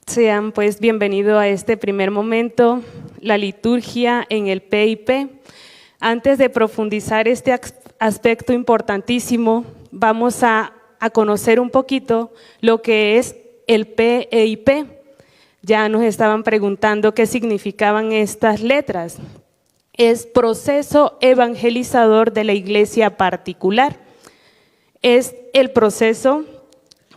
Sean pues bienvenidos a este primer momento, la liturgia en el PIP. Antes de profundizar este aspecto importantísimo, vamos a conocer un poquito lo que es el PIP. Ya nos estaban preguntando qué significaban estas letras. Es proceso evangelizador de la iglesia particular. Es el proceso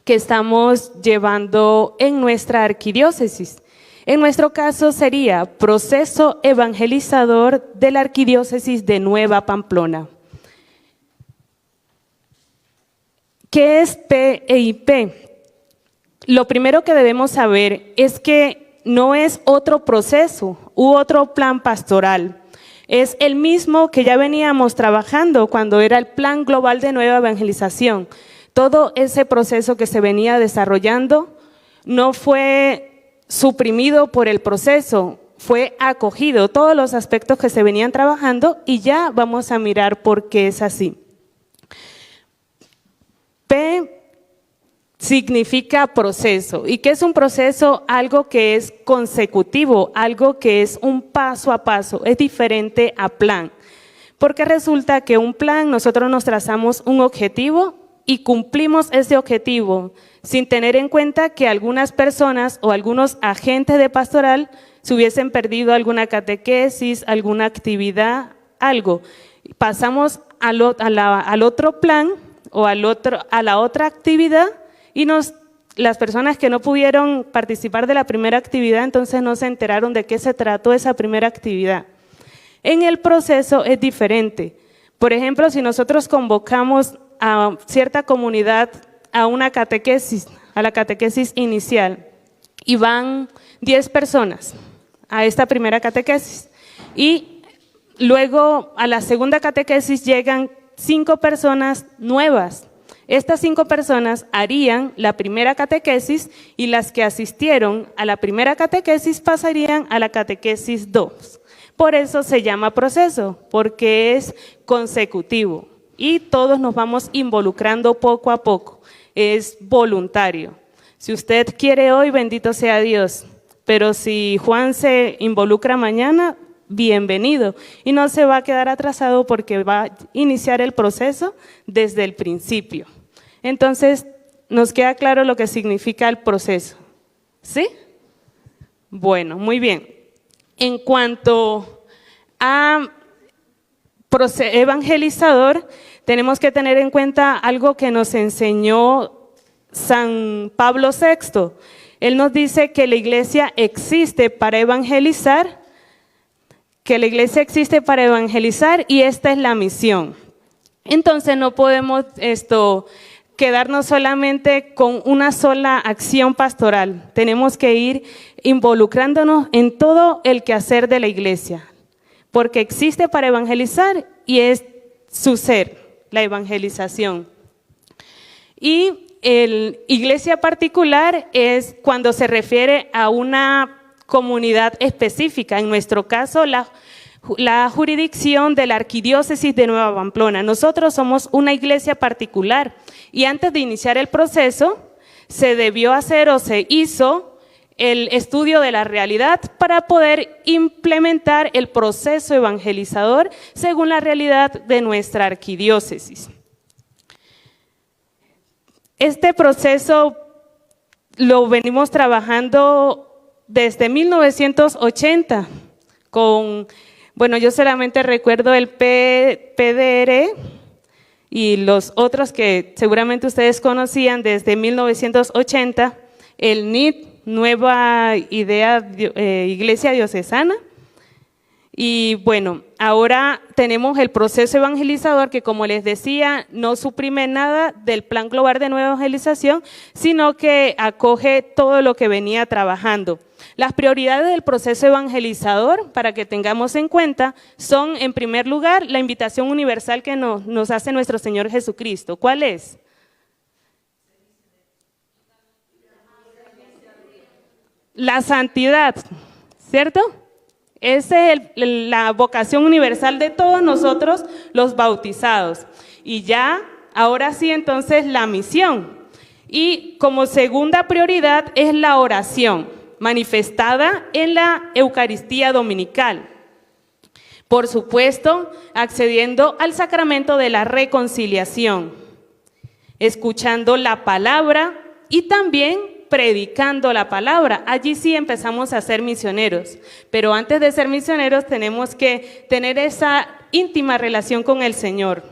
que estamos llevando en nuestra arquidiócesis. En nuestro caso sería proceso evangelizador de la arquidiócesis de Nueva Pamplona. ¿Qué es PIP? Lo primero que debemos saber es que no es otro proceso u otro plan pastoral. Es el mismo que ya veníamos trabajando cuando era el Plan Global de Nueva Evangelización. Todo ese proceso que se venía desarrollando no fue suprimido por el proceso, fue acogido, todos los aspectos que se venían trabajando, y ya vamos a mirar por qué es así. P significa proceso. ¿Y qué es un proceso? Algo que es consecutivo, algo que es un paso a paso, es diferente a plan. Porque resulta que un plan, nosotros nos trazamos un objetivo y cumplimos ese objetivo sin tener en cuenta que algunas personas o algunos agentes de pastoral se hubiesen perdido alguna catequesis, alguna actividad, algo. Pasamos al otro plan o a la otra actividad y las personas que no pudieron participar de la primera actividad, entonces no se enteraron de qué se trató esa primera actividad. En el proceso es diferente. Por ejemplo, si nosotros convocamos a cierta comunidad a una catequesis, a la catequesis inicial, y van 10 personas a esta primera catequesis, y luego a la segunda catequesis llegan 5 personas nuevas. Estas 5 personas harían la primera catequesis y las que asistieron a la primera catequesis pasarían a la catequesis 2. Por eso se llama proceso, porque es consecutivo. Y todos nos vamos involucrando poco a poco, es voluntario. Si usted quiere hoy, bendito sea Dios, pero si Juan se involucra mañana, bienvenido. Y no se va a quedar atrasado porque va a iniciar el proceso desde el principio. Entonces, nos queda claro lo que significa el proceso, ¿sí? Bueno, muy bien. En cuanto a evangelizador, tenemos que tener en cuenta algo que nos enseñó San Pablo VI. Él nos dice que la iglesia existe para evangelizar, y esta es la misión. Entonces no podemos quedarnos solamente con una sola acción pastoral. Tenemos que ir involucrándonos en todo el quehacer de la iglesia, porque existe para evangelizar y es su ser, la evangelización. Y el iglesia particular es cuando se refiere a una comunidad específica, en nuestro caso la jurisdicción de la arquidiócesis de Nueva Pamplona. Nosotros somos una iglesia particular y antes de iniciar el proceso se debió hacer o se hizo el estudio de la realidad para poder implementar el proceso evangelizador según la realidad de nuestra arquidiócesis. Este proceso lo venimos trabajando desde 1980 yo solamente recuerdo el PDR y los otros que seguramente ustedes conocían desde 1980, el NID, Nueva Idea Iglesia Diocesana. Y bueno, ahora tenemos el proceso evangelizador que, como les decía, no suprime nada del Plan Global de Nueva Evangelización, sino que acoge todo lo que venía trabajando. Las prioridades del proceso evangelizador, para que tengamos en cuenta, son, en primer lugar, la invitación universal que nos hace nuestro Señor Jesucristo. ¿Cuál es? La santidad, ¿cierto? Esa es la vocación universal de todos nosotros los bautizados. Y ya, ahora sí, entonces, la misión. Y como segunda prioridad es la oración. manifestada en la Eucaristía dominical. Por supuesto, accediendo al sacramento de la reconciliación, escuchando la palabra y también predicando la palabra. Allí sí empezamos a ser misioneros, pero antes de ser misioneros tenemos que tener esa íntima relación con el Señor.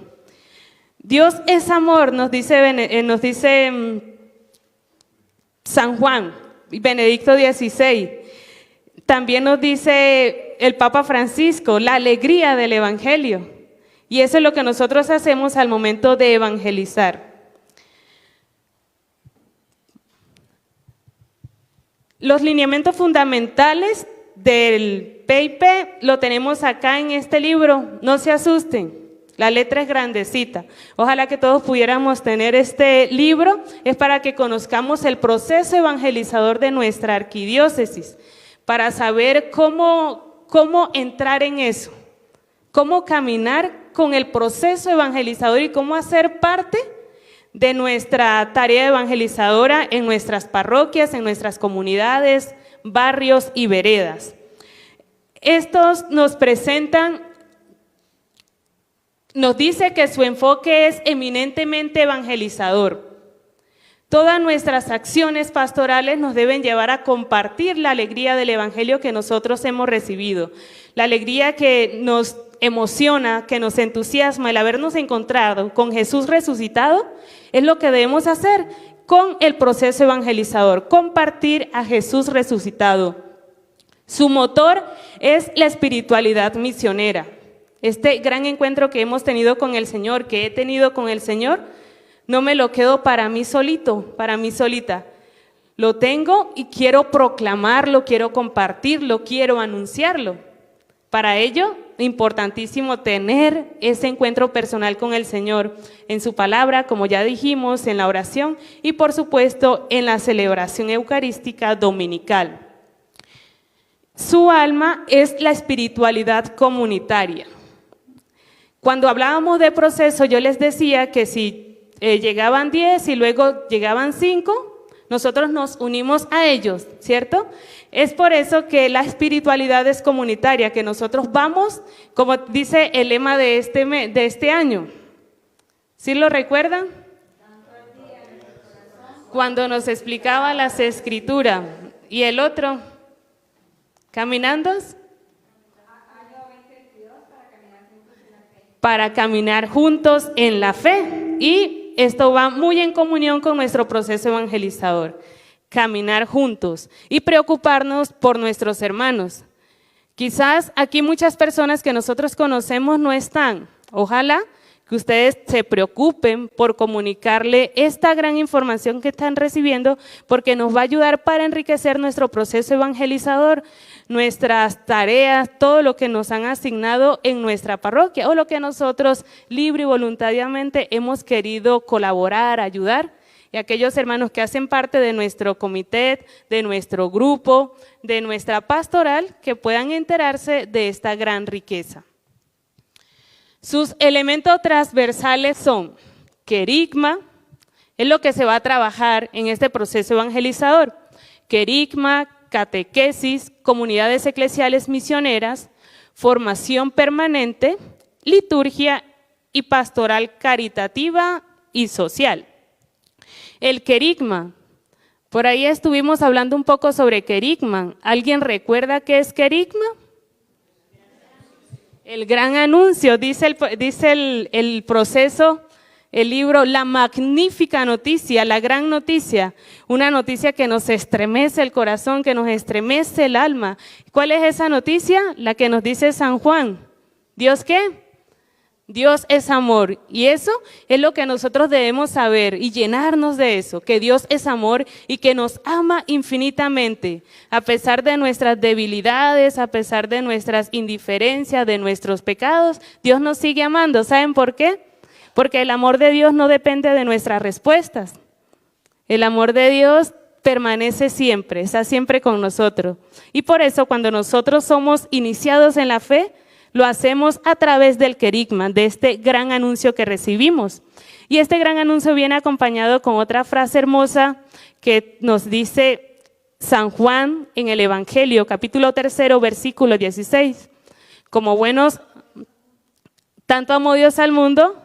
Dios es amor, nos dice San Juan, Benedicto XVI. También nos dice el Papa Francisco, la alegría del Evangelio. Y eso es lo que nosotros hacemos al momento de evangelizar. Los lineamientos fundamentales del PIP lo tenemos acá en este libro, no se asusten, la letra es grandecita. Ojalá que todos pudiéramos tener este libro, es para que conozcamos el proceso evangelizador de nuestra arquidiócesis, para saber cómo entrar en eso, cómo caminar con el proceso evangelizador y cómo hacer parte de nuestra tarea evangelizadora en nuestras parroquias, en nuestras comunidades, barrios y veredas. Estos nos presentan, nos dice que su enfoque es eminentemente evangelizador. Todas nuestras acciones pastorales nos deben llevar a compartir la alegría del Evangelio que nosotros hemos recibido, la alegría que nos emociona, que nos entusiasma, el habernos encontrado con Jesús resucitado, es lo que debemos hacer con el proceso evangelizador, compartir a Jesús resucitado. Su motor es la espiritualidad misionera. Este gran encuentro que hemos tenido con el Señor, que he tenido con el Señor, no me lo quedo para mí solito, para mí solita. Lo tengo y quiero proclamarlo, quiero compartirlo, quiero anunciarlo. Para ello, importantísimo tener ese encuentro personal con el Señor en su palabra, como ya dijimos, en la oración y por supuesto en la celebración eucarística dominical. Su alma es la espiritualidad comunitaria. Cuando hablábamos de proceso, yo les decía que si llegaban 10 y luego llegaban 5, nosotros nos unimos a ellos, ¿cierto? Es por eso que la espiritualidad es comunitaria, que nosotros vamos, como dice el lema de este año. ¿Sí lo recuerdan? Cuando nos explicaba las Escrituras. ¿Y el otro? ¿Caminando? Para caminar juntos en la fe. Y esto va muy en comunión con nuestro proceso evangelizador. Caminar juntos y preocuparnos por nuestros hermanos. Quizás aquí muchas personas que nosotros conocemos no están. Ojalá que ustedes se preocupen por comunicarle esta gran información que están recibiendo, porque nos va a ayudar para enriquecer nuestro proceso evangelizador, nuestras tareas, todo lo que nos han asignado en nuestra parroquia o lo que nosotros libre y voluntariamente hemos querido colaborar, ayudar. Y aquellos hermanos que hacen parte de nuestro comité, de nuestro grupo, de nuestra pastoral, que puedan enterarse de esta gran riqueza. Sus elementos transversales son querigma, es lo que se va a trabajar en este proceso evangelizador, querigma, catequesis, comunidades eclesiales misioneras, formación permanente, liturgia y pastoral caritativa y social. El querigma, por ahí estuvimos hablando un poco sobre querigma. ¿Alguien recuerda qué es querigma? El gran anuncio, dice el proceso, el libro, la magnífica noticia, la gran noticia, una noticia que nos estremece el corazón, que nos estremece el alma. ¿Cuál es esa noticia? La que nos dice San Juan. ¿Dios qué? Dios es amor, y eso es lo que nosotros debemos saber y llenarnos de eso, que Dios es amor y que nos ama infinitamente, a pesar de nuestras debilidades, a pesar de nuestras indiferencias, de nuestros pecados, Dios nos sigue amando. ¿Saben por qué? Porque el amor de Dios no depende de nuestras respuestas. El amor de Dios permanece siempre, está siempre con nosotros. Y por eso cuando nosotros somos iniciados en la fe, lo hacemos a través del querigma, de este gran anuncio que recibimos. Y este gran anuncio viene acompañado con otra frase hermosa que nos dice San Juan en el Evangelio, capítulo 3, versículo 16. Como buenos, tanto amó Dios al mundo,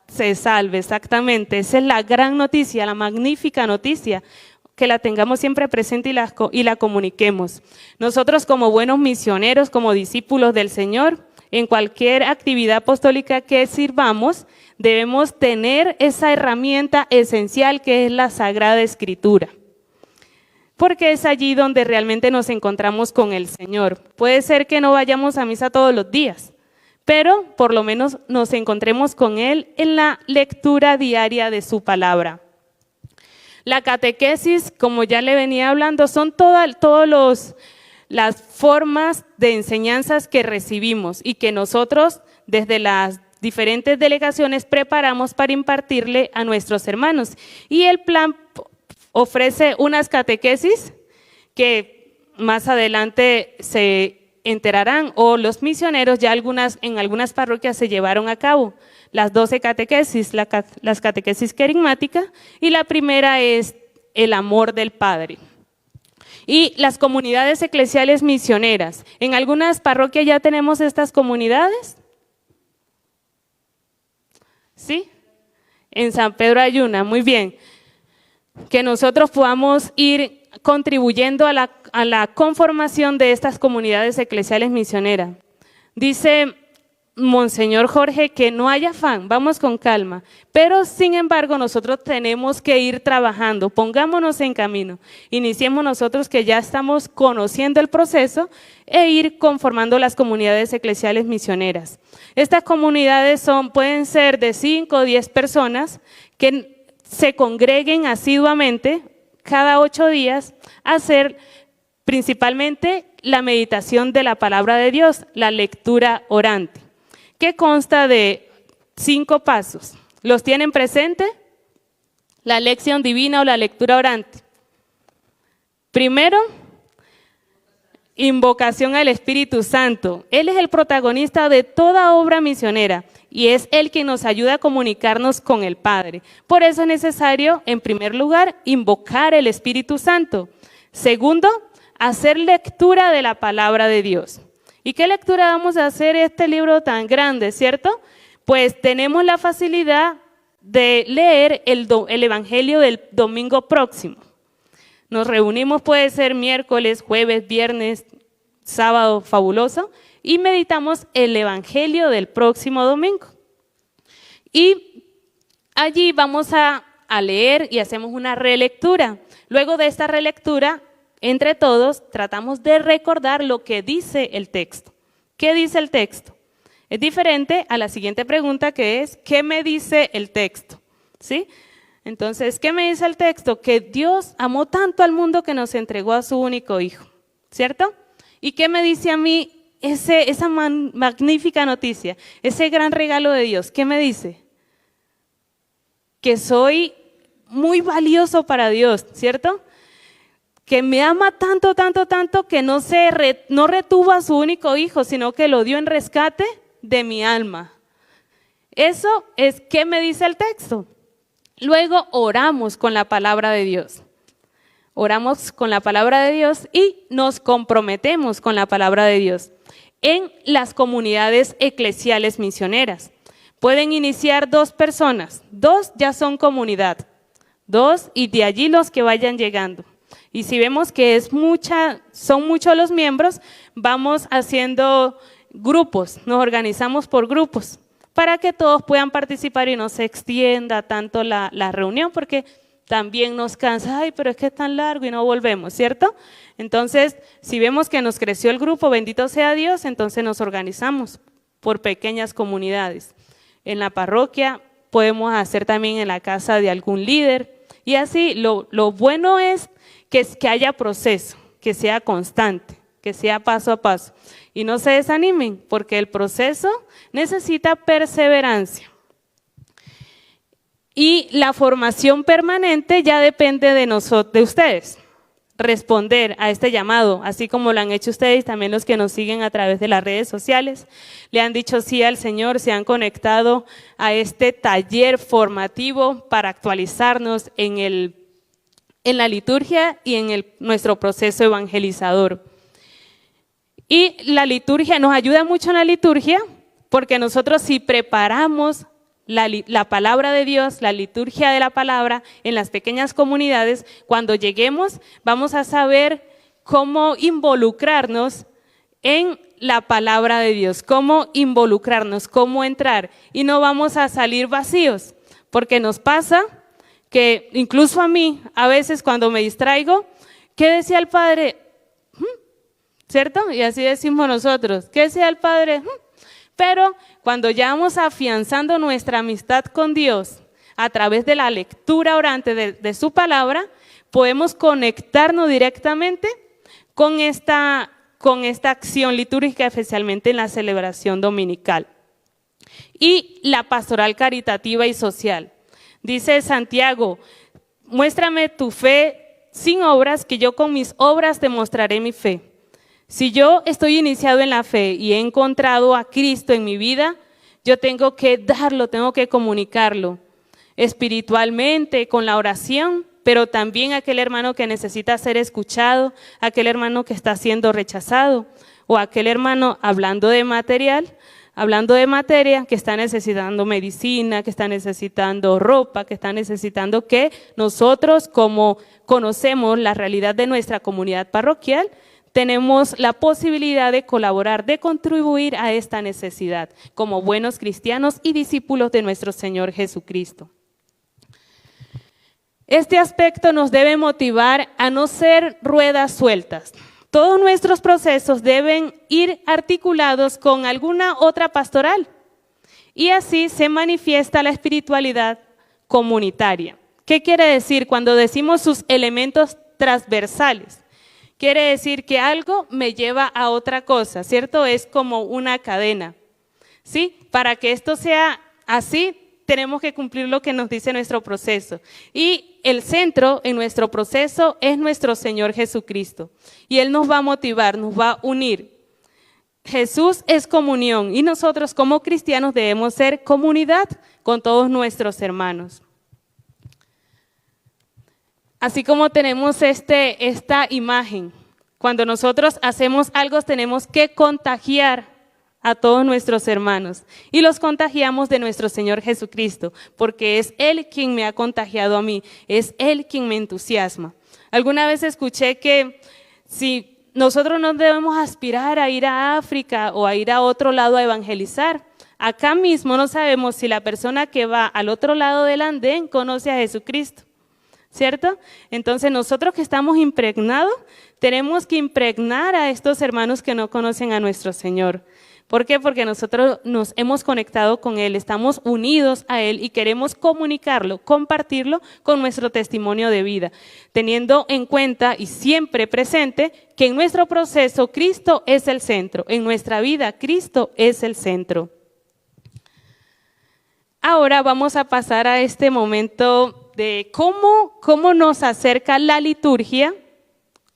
se salve, exactamente. Esa es la gran noticia, la magnífica noticia, que la tengamos siempre presente y la comuniquemos. Nosotros como buenos misioneros, como discípulos del Señor, en cualquier actividad apostólica que sirvamos, debemos tener esa herramienta esencial que es la Sagrada Escritura, porque es allí donde realmente nos encontramos con el Señor. Puede ser que no vayamos a misa todos los días, pero por lo menos nos encontremos con Él en la lectura diaria de su palabra. La catequesis, como ya le venía hablando, son todas las formas de enseñanzas que recibimos y que nosotros desde las diferentes delegaciones preparamos para impartirle a nuestros hermanos. Y el plan ofrece unas catequesis que más adelante se enterarán, o los misioneros ya en algunas parroquias se llevaron a cabo. Las 12 catequesis, las catequesis querigmáticas, y la primera es el amor del Padre. Y las comunidades eclesiales misioneras. En algunas parroquias ya tenemos estas comunidades. ¿Sí? En San Pedro Ayuna, muy bien. Que nosotros podamos ir contribuyendo a la conformación de estas comunidades eclesiales misioneras. Dice Monseñor Jorge que no haya afán, vamos con calma, pero sin embargo nosotros tenemos que ir trabajando, pongámonos en camino, iniciemos nosotros que ya estamos conociendo el proceso e ir conformando las comunidades eclesiales misioneras. Estas comunidades pueden ser de 5 o 10 personas que se congreguen asiduamente cada 8 días a hacer principalmente la meditación de la palabra de Dios, la lectura orante, que consta de 5 pasos. ¿Los tienen presente? La lección divina o la lectura orante. Primero, invocación al Espíritu Santo. Él es el protagonista de toda obra misionera y es Él quien nos ayuda a comunicarnos con el Padre. Por eso es necesario, en primer lugar, invocar el Espíritu Santo. Segundo, hacer lectura de la palabra de Dios. ¿Y qué lectura vamos a hacer este libro tan grande, cierto? Pues tenemos la facilidad de leer el Evangelio del domingo próximo. Nos reunimos, puede ser miércoles, jueves, viernes, sábado, fabuloso, y meditamos el Evangelio del próximo domingo. Y allí vamos a leer y hacemos una relectura. Luego de esta relectura, entre todos, tratamos de recordar lo que dice el texto. ¿Qué dice el texto? Es diferente a la siguiente pregunta, que es, ¿qué me dice el texto? ¿Sí? Entonces, ¿qué me dice el texto? Que Dios amó tanto al mundo que nos entregó a su único hijo, ¿cierto? ¿Y qué me dice a mí esa magnífica noticia, ese gran regalo de Dios? ¿Qué me dice? Que soy muy valioso para Dios, ¿cierto? Que me ama tanto, tanto, tanto que no retuvo a su único hijo, sino que lo dio en rescate de mi alma. Eso es ¿qué me dice el texto? Luego oramos con la palabra de Dios. Oramos con la palabra de Dios y nos comprometemos con la palabra de Dios en las comunidades eclesiales misioneras. Pueden iniciar 2 personas, 2 ya son comunidad, 2 y de allí los que vayan llegando. Y si vemos que son muchos los miembros, vamos haciendo grupos, nos organizamos por grupos para que todos puedan participar y no se extienda tanto la reunión, porque también nos cansa, ay, pero es que es tan largo y no volvemos, ¿cierto? Entonces, si vemos que nos creció el grupo, bendito sea Dios, entonces nos organizamos por pequeñas comunidades. En la parroquia podemos hacer también en la casa de algún líder, y así lo bueno es que haya proceso, que sea constante, que sea paso a paso. Y no se desanimen, porque el proceso necesita perseverancia. Y la formación permanente ya depende de ustedes. responder a este llamado, así como lo han hecho ustedes, también los que nos siguen a través de las redes sociales, le han dicho sí al Señor, se han conectado a este taller formativo para actualizarnos en la liturgia y en nuestro proceso evangelizador. Y la liturgia nos ayuda mucho en la liturgia, porque nosotros si preparamos la palabra de Dios, la liturgia de la palabra en las pequeñas comunidades, cuando lleguemos vamos a saber cómo involucrarnos en la palabra de Dios, cómo involucrarnos, cómo entrar, y no vamos a salir vacíos, porque nos pasa que incluso a mí, a veces cuando me distraigo, ¿qué decía el Padre? ¿Cierto? Y así decimos nosotros, ¿qué decía el Padre? Pero cuando ya vamos afianzando nuestra amistad con Dios a través de la lectura orante de su palabra, podemos conectarnos directamente con esta acción litúrgica, especialmente en la celebración dominical. Y la pastoral caritativa y social. Dice Santiago, muéstrame tu fe sin obras, que yo con mis obras te mostraré mi fe. Si yo estoy iniciado en la fe y he encontrado a Cristo en mi vida, yo tengo que darlo, tengo que comunicarlo espiritualmente, con la oración, pero también a aquel hermano que necesita ser escuchado, a aquel hermano que está siendo rechazado, o a aquel hermano hablando de materia, que está necesitando medicina, que está necesitando ropa, que está necesitando que nosotros, como conocemos la realidad de nuestra comunidad parroquial, tenemos la posibilidad de colaborar, de contribuir a esta necesidad como buenos cristianos y discípulos de nuestro Señor Jesucristo. Este aspecto nos debe motivar a no ser ruedas sueltas. Todos nuestros procesos deben ir articulados con alguna otra pastoral y así se manifiesta la espiritualidad comunitaria. ¿Qué quiere decir cuando decimos sus elementos transversales? Quiere decir que algo me lleva a otra cosa, ¿cierto? Es como una cadena, ¿sí? Para que esto sea así, tenemos que cumplir lo que nos dice nuestro proceso. Y el centro en nuestro proceso es nuestro Señor Jesucristo. Y Él nos va a motivar, nos va a unir. Jesús es comunión y nosotros como cristianos debemos ser comunidad con todos nuestros hermanos. Así como tenemos esta imagen, cuando nosotros hacemos algo tenemos que contagiar a todos nuestros hermanos y los contagiamos de nuestro Señor Jesucristo, porque es Él quien me ha contagiado a mí, es Él quien me entusiasma. Alguna vez escuché que si nosotros no debemos aspirar a ir a África o a ir a otro lado a evangelizar, acá mismo no sabemos si la persona que va al otro lado del andén conoce a Jesucristo. ¿Cierto? Entonces nosotros que estamos impregnados, tenemos que impregnar a estos hermanos que no conocen a nuestro Señor. ¿Por qué? Porque nosotros nos hemos conectado con Él, estamos unidos a Él y queremos comunicarlo, compartirlo con nuestro testimonio de vida, teniendo en cuenta y siempre presente que en nuestro proceso Cristo es el centro, en nuestra vida Cristo es el centro. Ahora vamos a pasar a este momento de cómo nos acerca la liturgia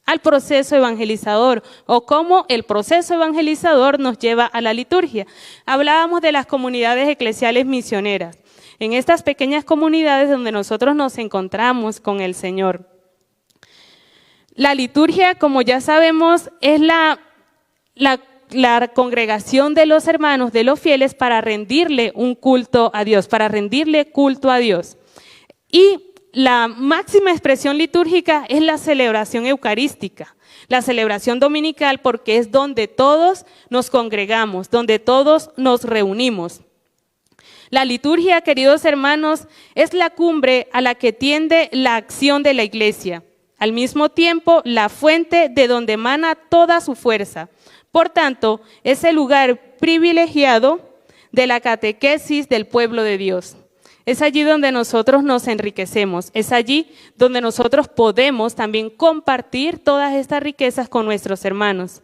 al proceso evangelizador o cómo el proceso evangelizador nos lleva a la liturgia. Hablábamos de las comunidades eclesiales misioneras, en estas pequeñas comunidades donde nosotros nos encontramos con el Señor. La liturgia, como ya sabemos, es la congregación de los hermanos, de los fieles, para rendirle un culto a Dios, para rendirle culto a Dios. Y la máxima expresión litúrgica es la celebración eucarística, la celebración dominical, porque es donde todos nos congregamos, donde todos nos reunimos. La liturgia, queridos hermanos, es la cumbre a la que tiende la acción de la iglesia, al mismo tiempo la fuente de donde emana toda su fuerza. Por tanto, es el lugar privilegiado de la catequesis del pueblo de Dios. Es allí donde nosotros nos enriquecemos, es allí donde nosotros podemos también compartir todas estas riquezas con nuestros hermanos.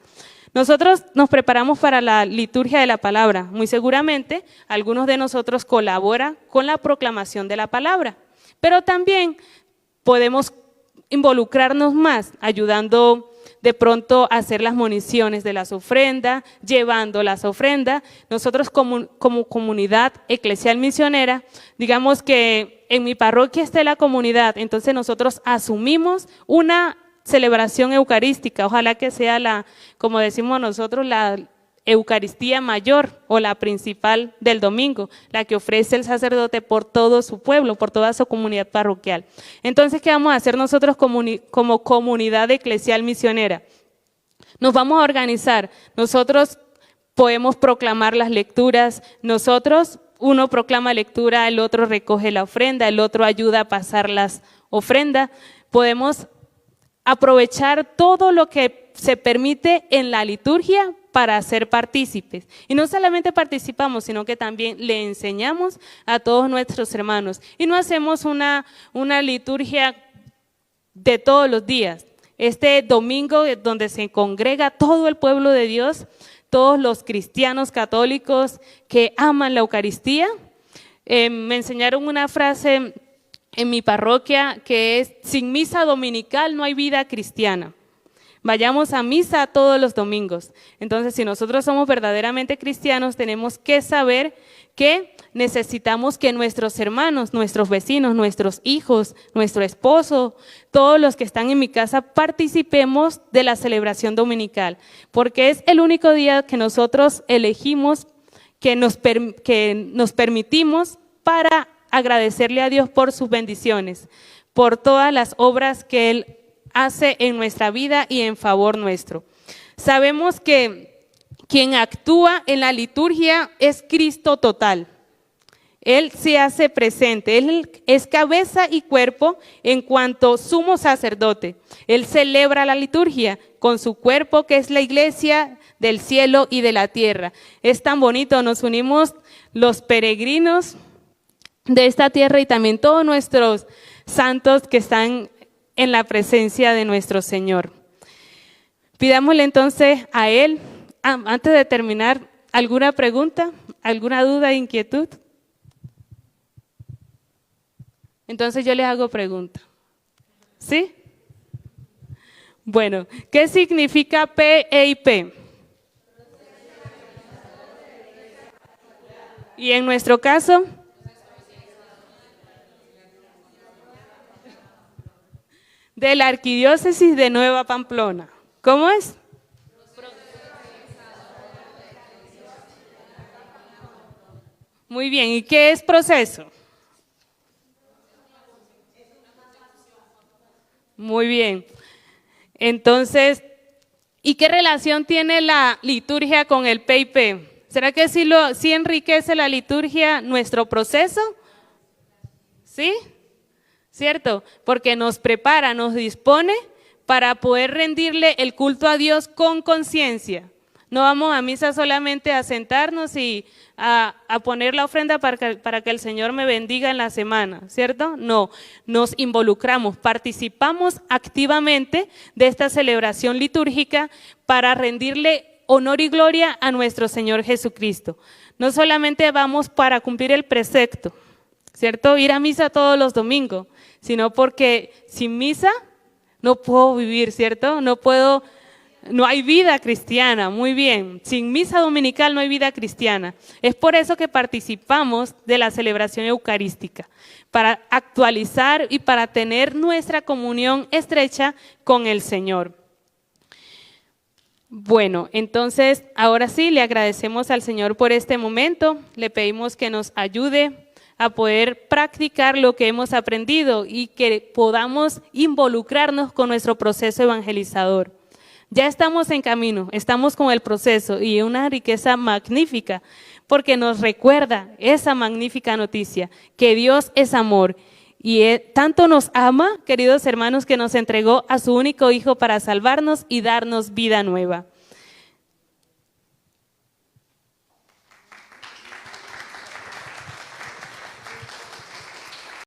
Nosotros nos preparamos para la liturgia de la palabra. Muy seguramente algunos de nosotros colaboran con la proclamación de la palabra, pero también podemos involucrarnos más, ayudando de pronto a hacer las municiones de las ofrendas, llevando las ofrendas. Nosotros como comunidad eclesial misionera, digamos que en mi parroquia está la comunidad, entonces nosotros asumimos una celebración eucarística, ojalá que sea como decimos nosotros, la Eucaristía mayor o la principal del domingo, la que ofrece el sacerdote por todo su pueblo, por toda su comunidad parroquial. Entonces, ¿qué vamos a hacer nosotros como comunidad eclesial misionera? Nos vamos a organizar. Nosotros podemos proclamar las lecturas. Uno proclama lectura, el otro recoge la ofrenda, el otro ayuda a pasar las ofrendas. Podemos aprovechar todo lo que se permite en la liturgia para ser partícipes. Y no solamente participamos, sino que también le enseñamos a todos nuestros hermanos. Y no hacemos una liturgia de todos los días. Este domingo donde se congrega todo el pueblo de Dios, todos los cristianos católicos que aman la Eucaristía, me enseñaron una frase en mi parroquia que es: sin misa dominical no hay vida cristiana. Vayamos a misa todos los domingos. Entonces, si nosotros somos verdaderamente cristianos, tenemos que saber que necesitamos que nuestros hermanos, nuestros vecinos, nuestros hijos, nuestro esposo, todos los que están en mi casa, participemos de la celebración dominical, porque es el único día que nosotros elegimos, que nos permitimos para agradecerle a Dios por sus bendiciones, por todas las obras que Él hace en nuestra vida y en favor nuestro. Sabemos que quien actúa en la liturgia es Cristo total. Él se hace presente, Él es cabeza y cuerpo en cuanto sumo sacerdote. Él celebra la liturgia con su cuerpo, que es la iglesia del cielo y de la tierra. Es tan bonito, nos unimos los peregrinos de esta tierra y también todos nuestros santos que están en la presencia de nuestro Señor. Pidámosle entonces a Él, antes de terminar, ¿alguna pregunta? ¿Alguna duda, inquietud? Entonces yo les hago pregunta. ¿Sí? Bueno, ¿qué significa PEIP? Y en nuestro caso, de la Arquidiócesis de Nueva Pamplona. ¿Cómo es? Muy bien, ¿y qué es proceso? Muy bien. Entonces, ¿y qué relación tiene la liturgia con el PIP? ¿Será que sí enriquece la liturgia nuestro proceso? ¿Sí? ¿Cierto? Porque nos prepara, nos dispone para poder rendirle el culto a Dios con conciencia. No vamos a misa solamente a sentarnos y a poner la ofrenda para que el Señor me bendiga en la semana, ¿cierto? No, nos involucramos, participamos activamente de esta celebración litúrgica para rendirle honor y gloria a nuestro Señor Jesucristo. No solamente vamos para cumplir el precepto, ¿cierto? Ir a misa todos los domingos, sino porque sin misa no puedo vivir, ¿cierto? No hay vida cristiana, muy bien. Sin misa dominical no hay vida cristiana. Es por eso que participamos de la celebración eucarística, para actualizar y para tener nuestra comunión estrecha con el Señor. Bueno, entonces, ahora sí, le agradecemos al Señor por este momento. Le pedimos que nos ayude a poder practicar lo que hemos aprendido y que podamos involucrarnos con nuestro proceso evangelizador. Ya estamos en camino, estamos con el proceso y una riqueza magnífica, porque nos recuerda esa magnífica noticia, que Dios es amor y tanto nos ama, queridos hermanos, que nos entregó a su único Hijo para salvarnos y darnos vida nueva.